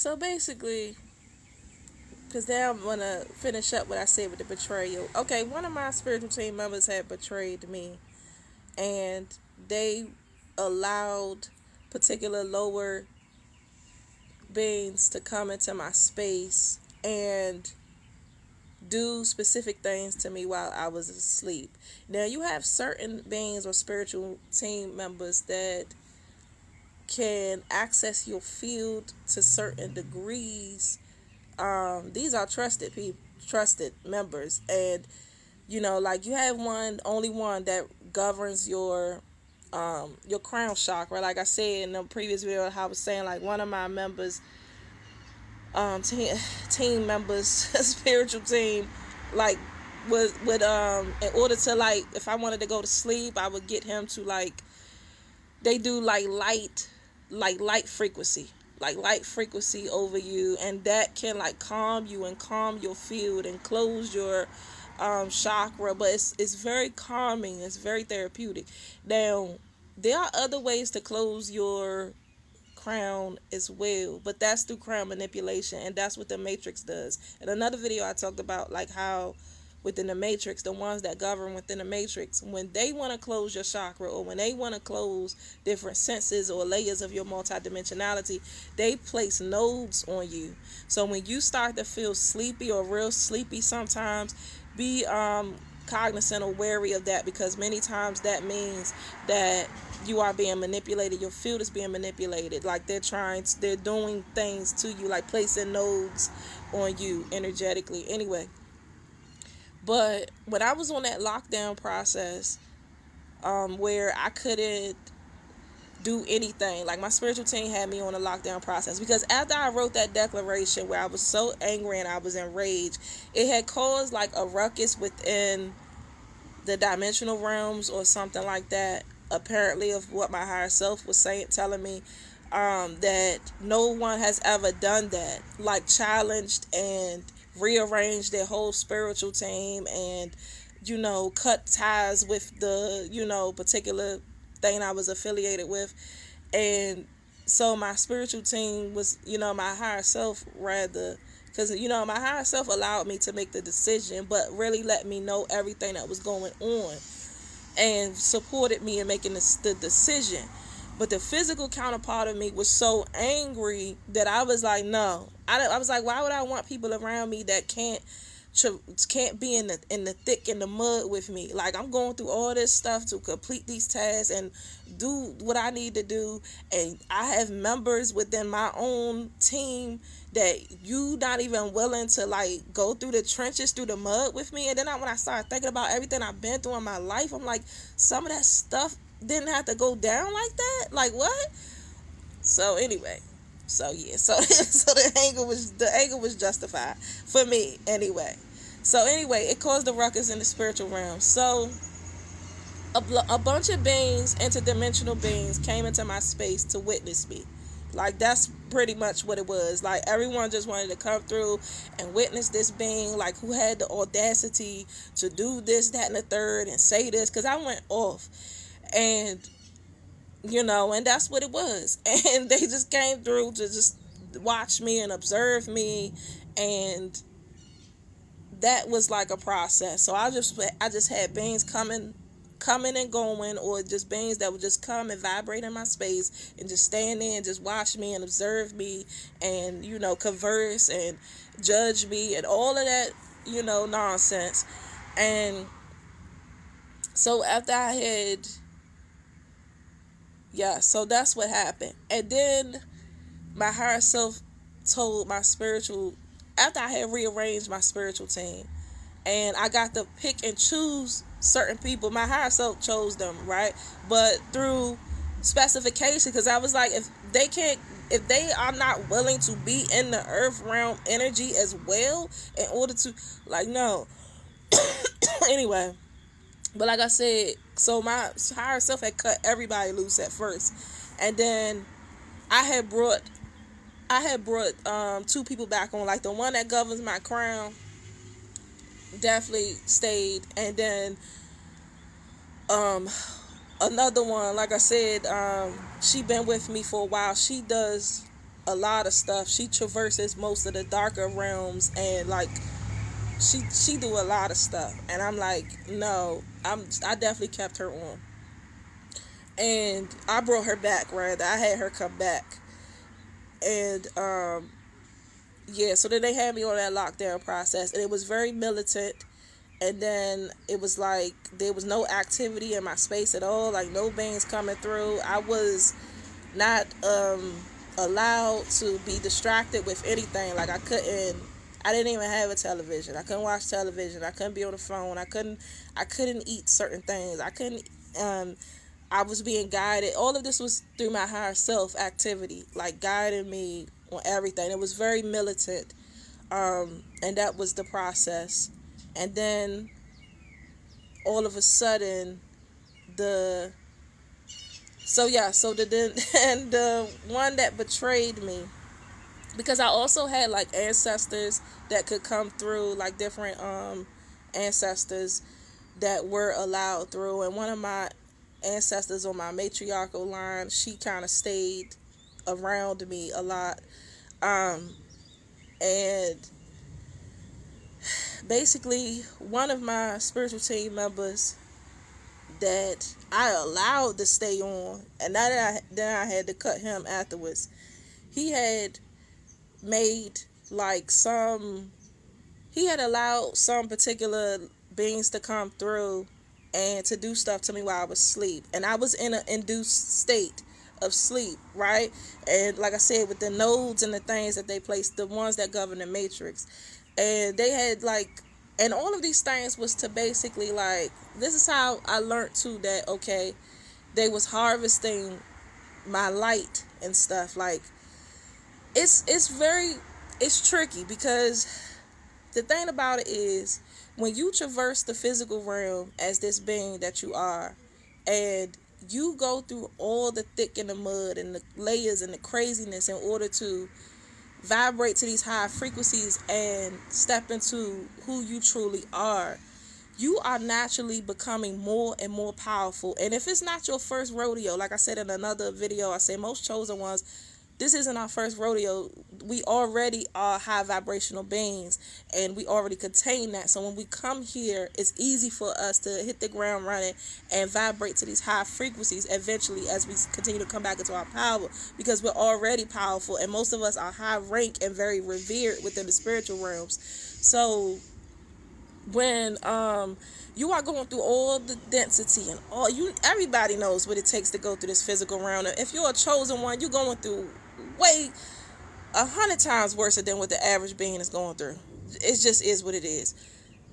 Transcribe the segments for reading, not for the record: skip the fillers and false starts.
So basically, because now I'm going to finish up what I said with the betrayal. Okay, one of my spiritual team members had betrayed me, and they allowed particular lower beings to come into my space and do specific things to me while I was asleep. Now, you have certain beings or spiritual team members that can access your field to certain degrees. These are trusted people, trusted members, and like you have one, only one that governs your crown chakra. Like I said in the previous video, how I was saying, like one of my members, team members, spiritual team, like would in order to, like, if I wanted to go to sleep, I would get him to, like, they do like light frequency over you, and that can like calm you and calm your field and close your chakra. But it's very calming, it's very therapeutic. Now, there are other ways to close your crown as well, but that's through crown manipulation, and that's what the matrix does. In another video, I talked about like how within the matrix, the ones that govern within the matrix, when they want to close your chakra, or when they want to close different senses or layers of your multidimensionality, they place nodes on you. So when you start to feel sleepy or real sleepy sometimes, be cognizant or wary of that, because many times that means that you are being manipulated. Your field is being manipulated. Like they're doing things to you, like placing nodes on you energetically. Anyway, but when I was on that lockdown process, where I couldn't do anything, like my spiritual team had me on a lockdown process, because after I wrote that declaration where I was so angry and I was enraged, it had caused like a ruckus within the dimensional realms or something like that, apparently, of what my higher self was saying, telling me that no one has ever done that, like challenged and rearranged their whole spiritual team, and cut ties with the particular thing I was affiliated with. And so my spiritual team was, my higher self, rather, because my higher self allowed me to make the decision, but really let me know everything that was going on and supported me in making the decision. But the physical counterpart of me was so angry that I was like, no. I was like, why would I want people around me that can't be in the thick, in the mud with me? Like, I'm going through all this stuff to complete these tasks and do what I need to do, and I have members within my own team that you not even willing to like go through the trenches, through the mud with me. And then when I started thinking about everything I've been through in my life, I'm like, some of that stuff didn't have to go down like that. Like, what? So anyway, so yeah, so the anger was justified for me anyway. So anyway, it caused the ruckus in the spiritual realm. So a bunch of beings, interdimensional beings, came into my space to witness me. Like, that's pretty much what it was. Like, everyone just wanted to come through and witness this being, like, who had the audacity to do this, that, and the third, and say this, because I went off. And, and that's what it was. And they just came through to just watch me and observe me, and that was like a process. So I just had beings coming and going, or just beings that would just come and vibrate in my space and just stand there and just watch me and observe me and converse and judge me and all of that nonsense. And so after I had so that's what happened. And then my higher self told my spiritual, after I had rearranged my spiritual team and I got to pick and choose certain people, my higher self chose them, right? But through specification, because I was like, if they are not willing to be in the earth realm energy as well, in order to, like, no. Anyway, but like I said, so my higher self had cut everybody loose at first, and then I had brought two people back on. Like, the one that governs my crown definitely stayed, and then another one, like I said, she been with me for a while. She does a lot of stuff. She traverses most of the darker realms, and like she do a lot of stuff. And I'm like, no, I definitely kept her on, and I brought her back. Rather, I had her come back, and yeah. So then they had me on that lockdown process, and it was very militant. And then it was like there was no activity in my space at all, like no beings coming through. I was not allowed to be distracted with anything. Like I didn't even have a television. I couldn't watch television. I couldn't be on the phone. I couldn't eat certain things. I couldn't I was being guided. All of this was through my higher self activity, like guiding me on everything. It was very militant. And that was the process. And then all of a sudden the so yeah, so and the one that betrayed me, because I also had like ancestors that could come through, like different ancestors that were allowed through. And one of my ancestors on my matriarchal line, she kind of stayed around me a lot. And basically one of my spiritual team members that I allowed to stay on, and then I had to cut him afterwards. He had made like some he had allowed some particular beings to come through and to do stuff to me while I was asleep. And I was in an induced state of sleep, right? And like I said, with the nodes and the things that they placed, the ones that govern the matrix. And they had like, and all of these things was to basically like, this is how I learned too that, okay, they was harvesting my light and stuff. Like, it's tricky, because the thing about it is, when you traverse the physical realm as this being that you are, and you go through all the thick and the mud and the layers and the craziness in order to vibrate to these high frequencies and step into who you truly are, you are naturally becoming more and more powerful. And if it's not your first rodeo, like I said in another video, I say most chosen ones, this isn't our first rodeo. We already are high vibrational beings, and we already contain that. So when we come here, it's easy for us to hit the ground running and vibrate to these high frequencies eventually as we continue to come back into our power, because we're already powerful, and most of us are high rank and very revered within the spiritual realms. So when you are going through all the density and everybody knows what it takes to go through this physical realm. If you're a chosen one, you're going through way 100 times worse than what the average being is going through. It just is what it is.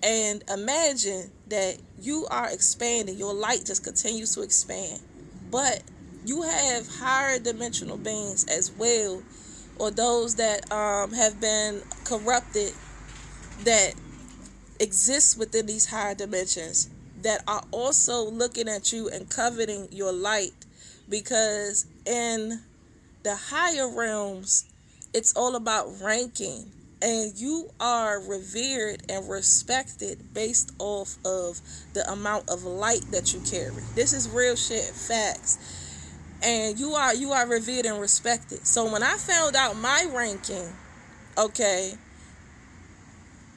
And imagine that you are expanding, your light just continues to expand, but you have higher dimensional beings as well, or those that have been corrupted, that exist within these higher dimensions, that are also looking at you and coveting your light. Because in the higher realms, it's all about ranking, and you are revered and respected based off of the amount of light that you carry. This is real shit, facts. And you are revered and respected. So when I found out my ranking, okay,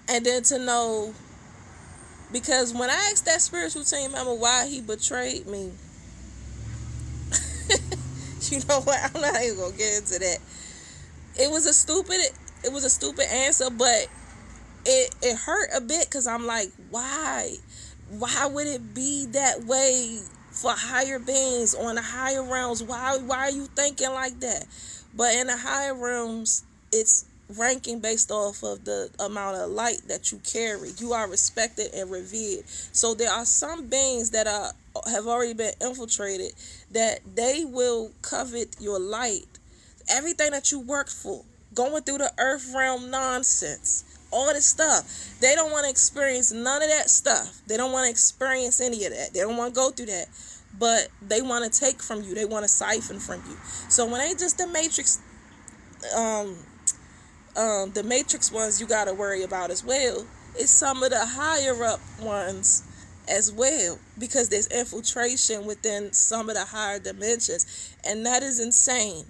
and then to know, because when I asked that spiritual team member why he betrayed me, you know what? I'm not even gonna get into that. It was a stupid answer, but it hurt a bit, because I'm like, why? Why would it be that way for higher beings on the higher realms? Why are you thinking like that? But in the higher realms, it's ranking based off of the amount of light that you carry. You are respected and revered. So there are some beings that have already been infiltrated, that they will covet your light, everything that you worked for, going through the earth realm nonsense, all this stuff. They don't want to experience none of that stuff. They don't want to experience any of that. They don't want to go through that. But they want to take from you. They want to siphon from you. So when they just the matrix ones you got to worry about as well. It's some of the higher up ones as well, because there's infiltration within some of the higher dimensions, and that is insane.